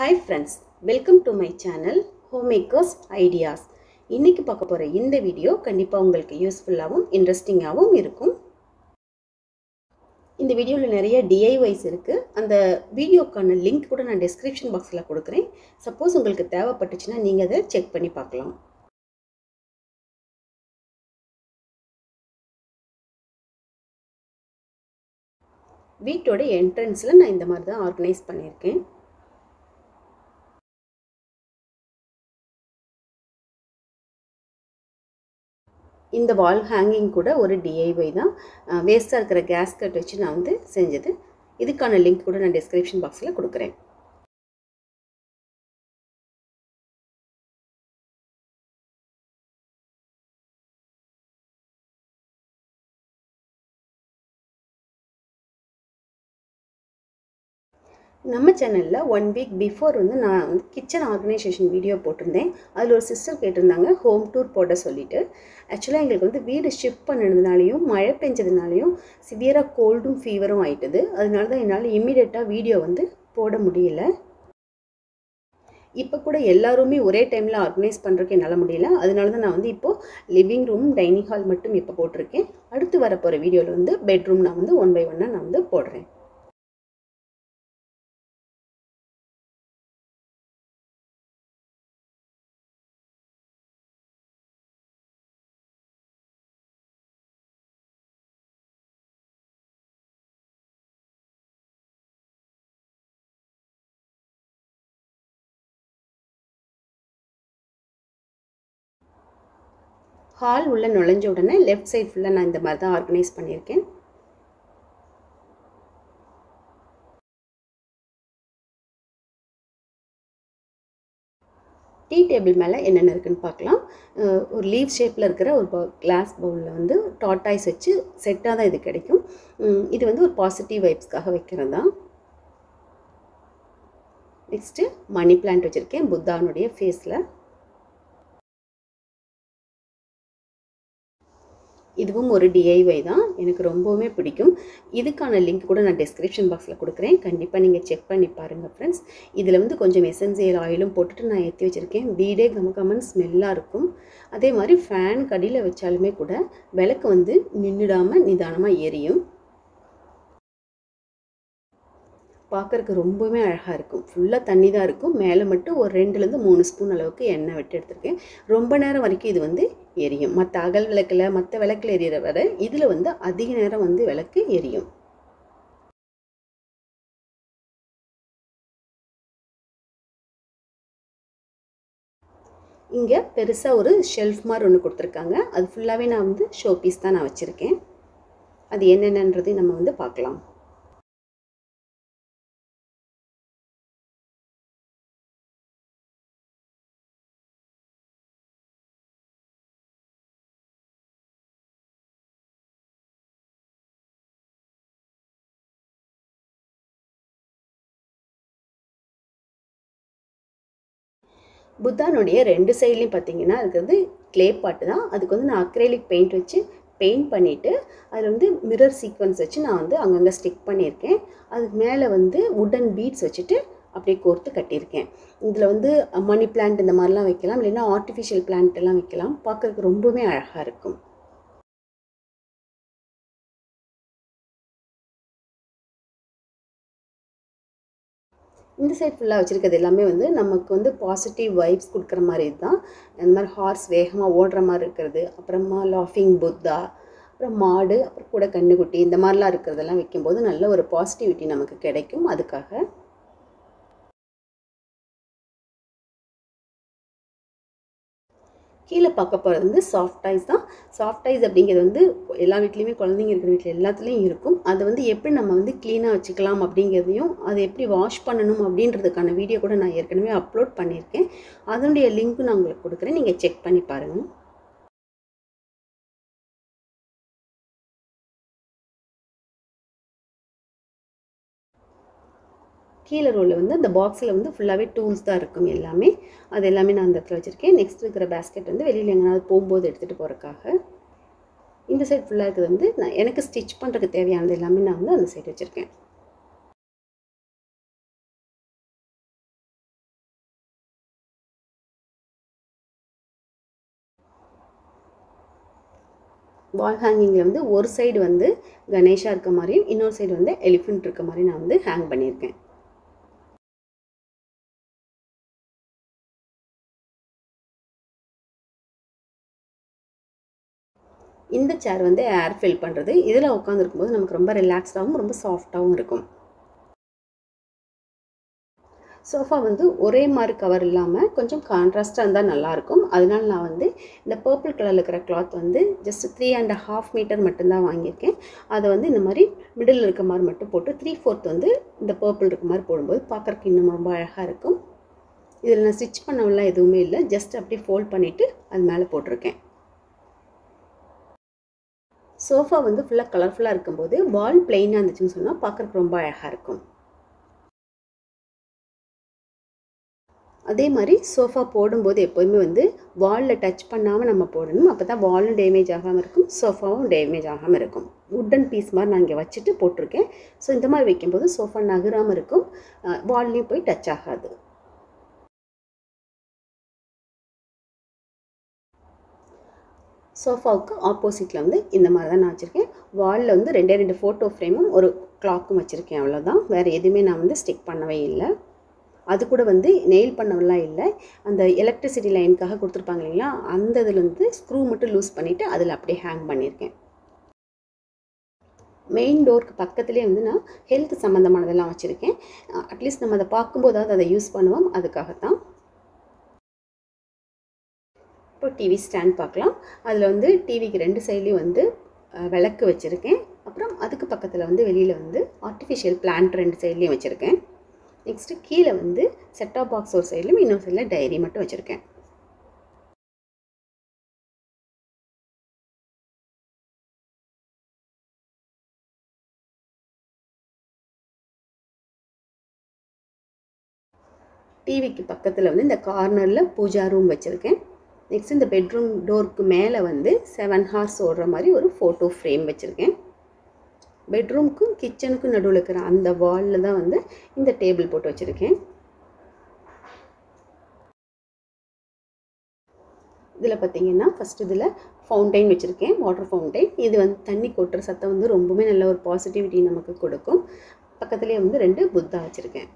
Hi friends, welcome to my channel Homemakers Ideas. இன்னைக்கு பார்க்க போற இந்த வீடியோ கண்டிப்பா உங்களுக்கு யூஸ்ஃபுல்லாவும் இன்ட்ரஸ்டிங்காவும் இருக்கும். இந்த வீடியோல நிறைய DIYs இருக்கு. அந்த வீடியோக்கான லிங்க் கூட நான் டிஸ்கிரிப்ஷன் பாக்ஸ்ல கொடுக்கிறேன். சப்போஸ் உங்களுக்கு தேவைப்பட்டுச்சுனா நீங்க அதை செக் பண்ணி பார்க்கலாம். வீட்டோட என்ட்ரன்ஸ்ல நான் இந்த மாதிரி தான் ஆர்கனைஸ் பண்ணியிருக்கேன். இந்த வால் ஹேங்கிங் கூட ஒரு DIY தான். வேஸ்ட்டாக இருக்கிற கேஸ்கட் வச்சு நான் வந்து செஞ்சது. இதுக்கான லிங்க் கூட நான் டிஸ்கிரிப்ஷன் பாக்ஸில் கொடுக்குறேன். நம்ம சேனலில் 1 வீக் பிஃபோர் வந்து நான் வந்து கிச்சன் ஆர்கனைசேஷன் வீடியோ போட்டிருந்தேன். அதில் ஒரு சிஸ்டர் கேட்டிருந்தாங்க ஹோம் டூர் போட சொல்லிவிட்டு. ஆக்சுவலாக எங்களுக்கு வந்து வீடு ஷிஃப்ட் பண்ணினதுனாலையும் மழை பெஞ்சதுனாலையும் சிவியராக கோல்டும் ஃபீவரும் ஆகிட்டுது. அதனால தான் என்னால் இம்மிடியட்டாக வீடியோ வந்து போட முடியல. இப்போ கூட எல்லாருமே ஒரே டைமில் ஆர்கனைஸ் பண்ணுறதுக்கு என்னால் முடியல. அதனால தான் நான் வந்து இப்போது லிவிங் ரூம் டைனிங் ஹால் மட்டும் இப்போ போட்டிருக்கேன். அடுத்து வரப்போகிற வீடியோவில் வந்து பெட்ரூம் நான் வந்து 1 by 1 நான் வந்து போடுறேன். ஹால் உள்ள நுழைஞ்ச உடனே லெஃப்ட் சைட் ஃபுல்லாக நான் இந்த மாதிரி தான் ஆர்கனைஸ் பண்ணியிருக்கேன். டீ டேபிள் மேலே என்னென்ன இருக்குன்னு பார்க்கலாம். ஒரு லீவ் ஷேப்பில் இருக்கிற ஒரு கிளாஸ் பவுலில் வந்து டாட்டாய்ஸ் வச்சு செட்டாக தான் இது கிடைக்கும். இது வந்து ஒரு பாசிட்டிவ் வைப்ஸ்க்காக வைக்கிறது தான். நெக்ஸ்ட்டு மணி பிளான்ட் வச்சுருக்கேன் புத்தானுடைய ஃபேஸில். இதுவும் ஒரு DIY தான். எனக்கு ரொம்பவுமே பிடிக்கும். இதுக்கான லிங்க் கூட நான் டிஸ்கிரிப்ஷன் பாக்ஸில் கொடுக்குறேன். கண்டிப்பாக நீங்கள் செக் பண்ணி பாருங்கள் ஃப்ரெண்ட்ஸ். இதில் வந்து கொஞ்சம் எசென்சியல் ஆயிலும் போட்டுட்டு நான் ஏற்றி வச்சுருக்கேன். வீடே கமகமன்னு ஸ்மெல்லாக இருக்கும். அதே மாதிரி ஃபேன் கடியில் வச்சாலுமே கூட விளக்கு வந்து நின்றுடாமல் நிதானமாக எரியும். பார்க்குறக்கு ரொம்பவுமே அழகாக இருக்கும். ஃபுல்லாக தண்ணி தான் இருக்கும். மேலே மட்டும் ஒரு 2லேருந்து 3 ஸ்பூன் அளவுக்கு எண்ணெய் விட்டு எடுத்துருக்கேன். ரொம்ப நேரம் வரைக்கும் இது வந்து எரியும். மற்ற அகல் விளக்கில் மற்ற விளக்கில் எரியிற விட இதில் வந்து அதிக நேரம் வந்து விளக்கு எரியும். இங்கே பெருசாக ஒரு ஷெல்ஃப் மாதிரி ஒன்று கொடுத்துருக்காங்க. அது ஃபுல்லாகவே நான் வந்து ஷோ பீஸ் தான் நான் வச்சுருக்கேன். அது என்னென்னன்றதையும் நம்ம வந்து பார்க்கலாம். புத்தானுடைய 2 சைட்லையும் பார்த்தீங்கன்னா அதுக்கு வந்து க்ளே பாட்டு தான். அதுக்கு வந்து நான் அக்ரைலிக் பெயிண்ட் வச்சு பெயிண்ட் பண்ணிவிட்டு அதில் வந்து மிரர் சீக்வன்ஸ் வச்சு நான் வந்து அங்கங்கே ஸ்டிக் பண்ணியிருக்கேன். அதுக்கு மேலே வந்து வுடன் பீட்ஸ் வச்சுட்டு அப்படியே கோர்த்து கட்டியிருக்கேன். இதில் வந்து மணி பிளான்ட் இந்த மாதிரிலாம் வைக்கலாம், இல்லைன்னா ஆர்டிஃபிஷியல் பிளான்ட் எல்லாம் வைக்கலாம். பார்க்குறதுக்கு ரொம்பவுமே அழகாக இருக்கும். இந்த சைட் ஃபுல்லாக வச்சுருக்கிறது எல்லாமே வந்து நமக்கு வந்து பாசிட்டிவ் வைப்ஸ் கொடுக்குற மாதிரி இதுதான். இந்த மாதிரி ஹார்ஸ் வேகமாக ஓடுற மாதிரி இருக்கிறது, அப்புறமா லாஃபிங் புத்தா, அப்புறம் மாடு, அப்புறம் கூட கன்றுக்குட்டி இந்த மாதிரிலாம் இருக்கிறதெல்லாம் வைக்கும்போது நல்ல ஒரு பாசிட்டிவிட்டி நமக்கு கிடைக்கும். அதுக்காக கீழே பார்க்க போகிறது வந்து சாஃப்ட் டாய்ஸ் தான். சாஃப்ட் டாய்ஸ் அப்படிங்கிறது வந்து எல்லா வீட்லேயுமே குழந்தைங்க இருக்கிற வீட்டில் எல்லாத்துலேயும் இருக்கும். அதை வந்து எப்படி நம்ம வந்து க்ளீனாக வச்சுக்கலாம் அப்படிங்கிறதையும் அதை எப்படி வாஷ் பண்ணணும் அப்படின்றதுக்கான வீடியோ கூட நான் ஏற்கனவே அப்லோட் பண்ணியிருக்கேன். அதனுடைய லிங்க்கும் நான் உங்களுக்கு கொடுக்குறேன். நீங்கள் செக் பண்ணி பாருங்கள். கீழே ரோவில் வந்து அந்த பாக்ஸில் வந்து ஃபுல்லாகவே டூல்ஸ் தான் இருக்கும் எல்லாமே. அது எல்லாமே நான் அந்த இடத்துல வச்சுருக்கேன். நெக்ஸ்ட் இருக்கிற பேஸ்கெட் வந்து வெளியில் எங்கேயாவது போகும்போது எடுத்துகிட்டு போகிறதுக்காக. இந்த சைட் ஃபுல்லாக இருக்கிறது வந்து நான் எனக்கு ஸ்டிச் பண்ணுறதுக்கு தேவையானது எல்லாமே நான் வந்து அந்த சைட் வச்சுருக்கேன். வால் ஹேங்கிங்கில் வந்து ஒரு சைடு வந்து கணேஷா இருக்க மாதிரியும் இன்னொரு சைடு வந்து எலிஃபெண்ட் இருக்க மாதிரி நான் வந்து ஹேங் பண்ணியிருக்கேன். இந்த சேர் வந்து ஏர் ஃபில் பண்ணுறது. இதில் உட்காந்துருக்கும்போது நமக்கு ரொம்ப ரிலாக்ஸ்டாகவும் ரொம்ப சாஃப்டாகவும் இருக்கும். சோஃபா வந்து ஒரே மாதிரி கவர் இல்லாமல் கொஞ்சம் கான்ட்ராஸ்ட்டாக இருந்தால் நல்லாயிருக்கும். அதனால நான் வந்து இந்த பர்பிள் கலரில் இருக்கிற கிளாத் வந்து ஜஸ்ட் 3.5 மீட்டர் மட்டும்தான் வாங்கியிருக்கேன். அதை வந்து இந்த மாதிரி மிடில் இருக்க மாதிரி மட்டும் போட்டு 3/4 வந்து இந்த பர்பிள் இருக்க மாதிரி போடும்போது பார்க்குறக்கு இன்னும் ரொம்ப அழகாக இருக்கும். இதில் நான் ஸ்டிச் பண்ணவெல்லாம் எதுவுமே இல்லை, ஜஸ்ட் அப்படியே ஃபோல்ட் பண்ணிவிட்டு அது மேலே போட்டிருக்கேன். சோஃபா வந்து ஃபுல்லாக கலர்ஃபுல்லாக இருக்கும்போது வால் பிளெயினாக இருந்துச்சுன்னு சொன்னால் பார்க்குறக்கு ரொம்ப அழகாக இருக்கும். அதே மாதிரி சோஃபா போடும்போது எப்போதுமே வந்து வாலில் டச் பண்ணாமல் நம்ம போடணும். அப்போ தான் வாலும் டேமேஜ் ஆகாமல் இருக்கும், சோஃபாவும் டேமேஜ் ஆகாமல் இருக்கும். வுட்டன் பீஸ் மாதிரி நான் இங்கே வச்சுட்டு போட்டிருக்கேன். ஸோ இந்த மாதிரி வைக்கும்போது சோஃபா நகராமல் இருக்கும், வால்லையும் போய் டச் ஆகாது. சோஃபாவுக்கு ஆப்போசிட்டில் வந்து இந்த மாதிரி தான் நான் வச்சுருக்கேன். வாலில் வந்து 2 ஃபோட்டோ ஃப்ரேமும் ஒரு கிளாக்கும் வச்சுருக்கேன், அவ்வளோதான். வேறு எதுவுமே நான் வந்து ஸ்டிக் பண்ணவே இல்லை. அது கூட வந்து நெயில் பண்ணவெல்லாம் இல்லை, அந்த எலக்ட்ரிசிட்டி லைனுக்காக கொடுத்துருப்பாங்க இல்லைங்களா, அந்த இதில் வந்து ஸ்க்ரூ மட்டும் லூஸ் பண்ணிவிட்டு அதில் அப்படியே ஹேங் பண்ணியிருக்கேன். மெயின் டோருக்கு பக்கத்துலேயே வந்து நான் ஹெல்த் சம்மந்தமானதெல்லாம் வச்சுருக்கேன். அட்லீஸ்ட் நம்ம அதை பார்க்கும்போதாவது அதை யூஸ் பண்ணுவோம், அதுக்காகத்தான். இப்போ டிவி ஸ்டாண்ட் பார்க்கலாம். அதில் வந்து டிவிக்கு 2 சைட்லேயும் வந்து விளக்கு வச்சுருக்கேன். அப்புறம் அதுக்கு பக்கத்தில் வந்து வெளியில் வந்து ஆர்டிஃபிஷியல் பிளான்ட் 2 சைட்லேயும் வச்சுருக்கேன். நெக்ஸ்ட்டு கீழே வந்து செட்டாப் பாக்ஸ் ஒரு சைட்லையும் இன்னொரு சைடில் டைரி மட்டும் வச்சுருக்கேன். டிவிக்கு பக்கத்தில் வந்து இந்த கார்னரில் பூஜா ரூம் வச்சுருக்கேன். நெக்ஸ்ட் இந்த பெட்ரூம் டோருக்கு மேலே வந்து 7 ஹார்ஸ் ஓடுற மாதிரி ஒரு ஃபோட்டோ ஃப்ரேம் வச்சுருக்கேன். பெட்ரூமுக்கும் கிச்சனுக்கும் நடுவில் இருக்கிற அந்த வாலில் தான் வந்து இந்த டேபிள் போட்டு வச்சுருக்கேன். இதில் பார்த்தீங்கன்னா ஃபஸ்ட்டு இதில் ஃபவுண்டைன் வச்சுருக்கேன், வாட்டர் ஃபவுண்டைன். இது வந்து தண்ணி கொட்டுற சத்தம் வந்து ரொம்பவே நல்ல ஒரு பாசிட்டிவிட்டி நமக்கு கொடுக்கும். பக்கத்துலேயே வந்து 2 புத்தா வச்சுருக்கேன்.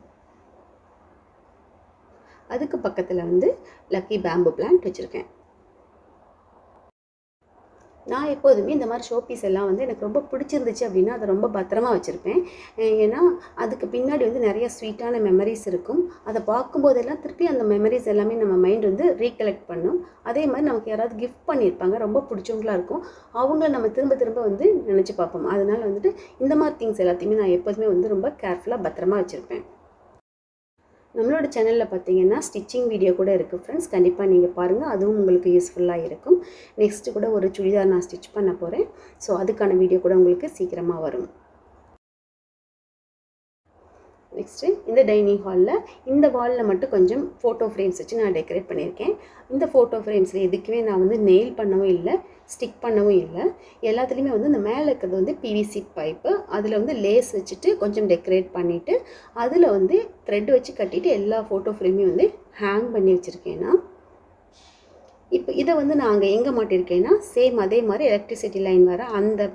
அதுக்கு பக்கத்தில் வந்து லக்கி பேம்பு பிளான்ட் வச்சுருக்கேன். நான் எப்போதுமே இந்த மாதிரி ஷோ பீஸ் எல்லாம் வந்து எனக்கு ரொம்ப பிடிச்சிருந்துச்சு அப்படின்னா அதை ரொம்ப பத்திரமா வச்சுருப்பேன். ஏன்னா அதுக்கு பின்னாடி வந்து நிறைய ஸ்வீட்டான மெமரிஸ் இருக்கும். அதை பார்க்கும்போதெல்லாம் திருப்பி அந்த மெமரிஸ் எல்லாமே நம்ம மைண்ட் வந்து ரீகலெக்ட் பண்ணும். அதே மாதிரி நமக்கு யாராவது கிஃப்ட் பண்ணியிருப்பாங்க, ரொம்ப பிடிச்சவங்களா இருக்கும், அவங்கள நம்ம திரும்ப திரும்ப வந்து நினச்சி பார்ப்போம். அதனால வந்துட்டு இந்த மாதிரி திங்ஸ் எல்லாத்தையுமே நான் எப்போதுமே வந்து ரொம்ப கேர்ஃபுல்லாக பத்திரமா வச்சுருப்பேன். நம்மளோட சேனலில் பார்த்தீங்கன்னா ஸ்டிச்சிங் வீடியோ கூட இருக்குது ஃப்ரெண்ட்ஸ், கண்டிப்பாக நீங்கள் பாருங்கள், அதுவும் உங்களுக்கு யூஸ்ஃபுல்லாக இருக்கும். நெக்ஸ்ட்டு கூட ஒரு சுடிதார் நான் ஸ்டிச் பண்ண போகிறேன். ஸோ அதுக்கான வீடியோ கூட உங்களுக்கு சீக்கிரமாக வரும். நெக்ஸ்ட்டு இந்த டைனிங் ஹாலில் இந்த வாலில் மட்டும் கொஞ்சம் ஃபோட்டோ ஃப்ரேம்ஸ் வச்சு நான் டெக்கரேட் பண்ணியிருக்கேன். இந்த ஃபோட்டோ ஃப்ரேம்ஸில் எதுக்குமே நான் வந்து நெயில் பண்ணவும் இல்லை, ஸ்டிக் பண்ணவும் இல்லை. எல்லாத்துலேயுமே வந்து இந்த மேலே இருக்கிறது வந்து பிவிசி பைப்பு, அதில் வந்து லேஸ் வச்சுட்டு கொஞ்சம் டெக்கரேட் பண்ணிவிட்டு அதில் வந்து த்ரெட் வச்சு கட்டிட்டு எல்லா ஃபோட்டோ ஃப்ரேமையும் வந்து ஹேங் பண்ணி வச்சுருக்கேன்னா. இப்போ இதை வந்து நான் அங்கே எங்கே மாட்டியிருக்கேன்னா சேம் அதே மாதிரி எலக்ட்ரிசிட்டி லைன் வர அந்த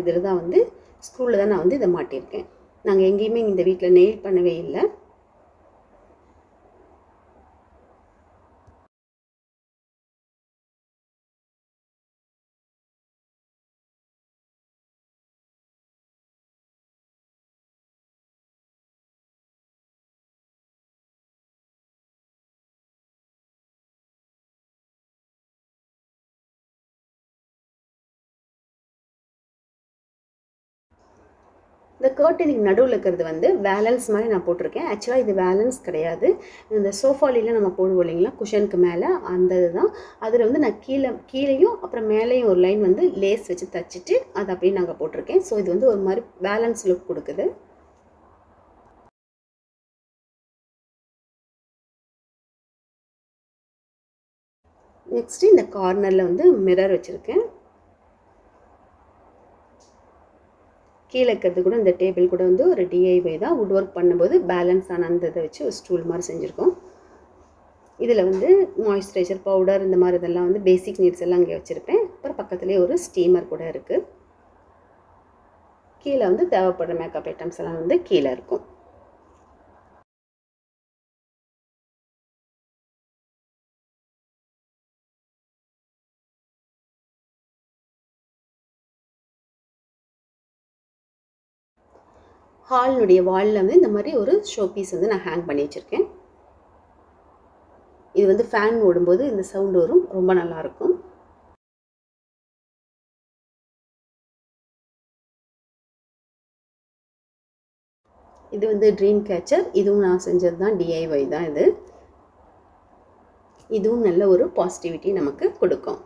இதில் தான் வந்து ஸ்க்ரூவில் தான் நான் வந்து இதை மாட்டியிருக்கேன். நாங்கள் எங்கேயுமே இந்த வீட்டில் நெயில் பண்ணவே இல்லை. இந்த கர்டனுக்கு நடுவில் இருக்கிறது வந்து வேலன்ஸ் மாதிரி நான் போட்டிருக்கேன். ஆக்சுவலாக இது வேலன்ஸ் கிடையாது, இந்த சோஃபாலிலாம் நம்ம போடுவோம் இல்லைங்களா குஷனுக்கு மேலே, அந்த இதுதான். அதில் வந்து நான் கீழேயும் அப்புறம் மேலேயும் ஒரு லைன் வந்து லேஸ் வச்சு தைச்சிட்டு அதை அப்படியே நாங்கள் போட்டிருக்கேன். ஸோ இது வந்து ஒரு மாதிரி பேலன்ஸ் லுக் கொடுக்குது. நெக்ஸ்ட்டு இந்த கார்னரில் வந்து மிரர் வச்சுருக்கேன். கீழே இருக்கிறது கூட இந்த டேபிள் கூட வந்து ஒரு டிஐஒய் தான், வுட் ஒர்க் பண்ணும்போது பேலன்ஸ் ஆன அந்த இதை வச்சு ஒரு ஸ்டூல் மாதிரி செஞ்சுருக்கோம். இதில் வந்து மாய்ஸ்சரைசர் பவுடர் இந்த மாதிரி இதெல்லாம் வந்து பேசிக் நீட்ஸ் எல்லாம் இங்கே வச்சுருப்பேன். அப்புறம் பக்கத்துலேயே ஒரு ஸ்டீமர் கூட இருக்குது. கீழே வந்து தேவைப்படுற மேக்கப் ஐட்டம்ஸ் எல்லாம் வந்து கீழே இருக்கும். ஹால்னுடைய வாலில் வந்து இந்த மாதிரி ஒரு ஷோ பீஸ் வந்து நான் ஹேங் பண்ணி வச்சுருக்கேன். இது வந்து ஃபேன் ஓடும்போது இந்த சவுண்ட் வரும், ரொம்ப நல்லாயிருக்கும். இது வந்து ட்ரீம் கேச்சர். இதுவும் நான் செஞ்சது தான், DIY தான் இது. இதுவும் நல்ல ஒரு பாசிட்டிவிட்டி நமக்கு கொடுக்கும்.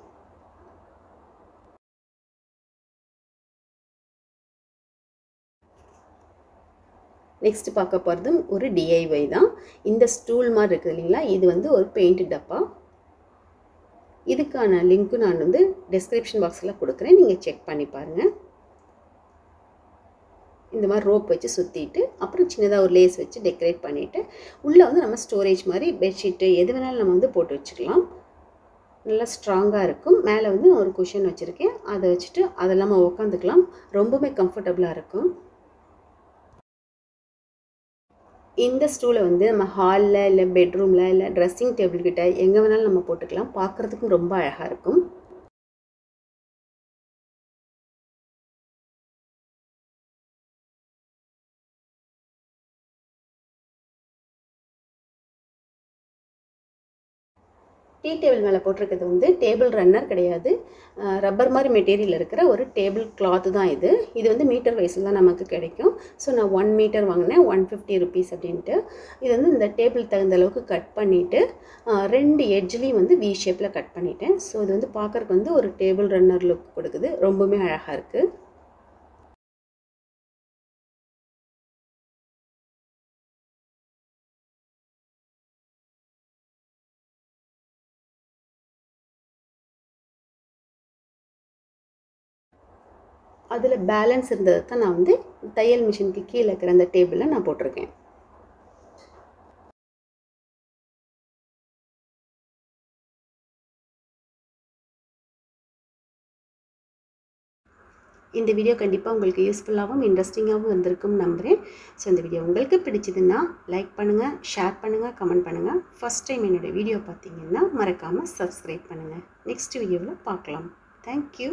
நெக்ஸ்ட் பார்க்க போகிறது ஒரு DIY தான். இந்த ஸ்டூல் மாதிரி இருக்குது இல்லைங்களா, இது வந்து ஒரு பெயிண்ட் டப்பா. இதுக்கான லிங்க்கு நான் வந்து டிஸ்கிரிப்ஷன் பாக்ஸில் கொடுக்குறேன், நீங்கள் செக் பண்ணி பாருங்கள். இந்த மாதிரி ரோப் வச்சு சுற்றிட்டு அப்புறம் சின்னதாக ஒரு லேஸ் வச்சு டெக்கரேட் பண்ணிவிட்டு உள்ளே வந்து நம்ம ஸ்டோரேஜ் மாதிரி பெட்ஷீட்டு எது வேணாலும் நம்ம வந்து போட்டு வச்சுக்கலாம். நல்லா ஸ்ட்ராங்காக இருக்கும். மேலே வந்து ஒரு குஷன் வச்சுருக்கேன், அதை வச்சுட்டு அதெல்லாம் நம்ம உட்காந்துக்கலாம். ரொம்பவே கம்ஃபர்டபுளாக இருக்கும். இந்த ஸ்டூலை வந்து நம்ம ஹாலில் இல்லை பெட்ரூமில் இல்லை ட்ரெஸ்ஸிங் டேபிள் கிட்ட எங்கே வேணாலும் நம்ம போட்டுக்கலாம். பார்க்குறதுக்கும் ரொம்ப அழகாக இருக்கும். டீ டேபிள் மேலே போட்டிருக்கிறது வந்து டேபிள் ரன்னர் கிடையாது, ரப்பர் மாதிரி மெட்டீரியல் இருக்கிற ஒரு டேபிள் கிளாத்து தான் இது. இது வந்து மீட்டர் வைஸில் தான் நமக்கு கிடைக்கும். ஸோ நான் 1 மீட்டர் வாங்கினேன், 150 ருபீஸ் அப்படின்ட்டு. இது வந்து இந்த டேபிள் தகுந்த அளவுக்கு கட் பண்ணிவிட்டு 2 எட்ஜ்லேயும் வந்து V ஷேப்பில் கட் பண்ணிட்டேன். ஸோ இது வந்து பார்க்குறக்கு வந்து ஒரு டேபிள் ரன்னர் லுக் கொடுக்குது, ரொம்பவுமே அழகாக இருக்குது. அதில் பேலன்ஸ் இருந்ததை தான் நான் வந்து தையல் மிஷினுக்கு கீழே இருக்கிற அந்த டேபிளில் நான் போட்டிருக்கேன். இந்த வீடியோ கண்டிப்பாக உங்களுக்கு யூஸ்ஃபுல்லாகவும் இன்ட்ரெஸ்டிங்காகவும் இருந்திருக்கும் நம்புகிறேன். ஸோ இந்த வீடியோ உங்களுக்கு பிடிச்சதுன்னா லைக் பண்ணுங்கள், ஷேர் பண்ணுங்கள், கமெண்ட் பண்ணுங்கள். ஃபஸ்ட் டைம் என்னோடய வீடியோ பார்த்தீங்கன்னா மறக்காமல் சப்ஸ்கிரைப் பண்ணுங்கள். நெக்ஸ்ட் வீடியோவில் பார்க்கலாம். தேங்க்யூ.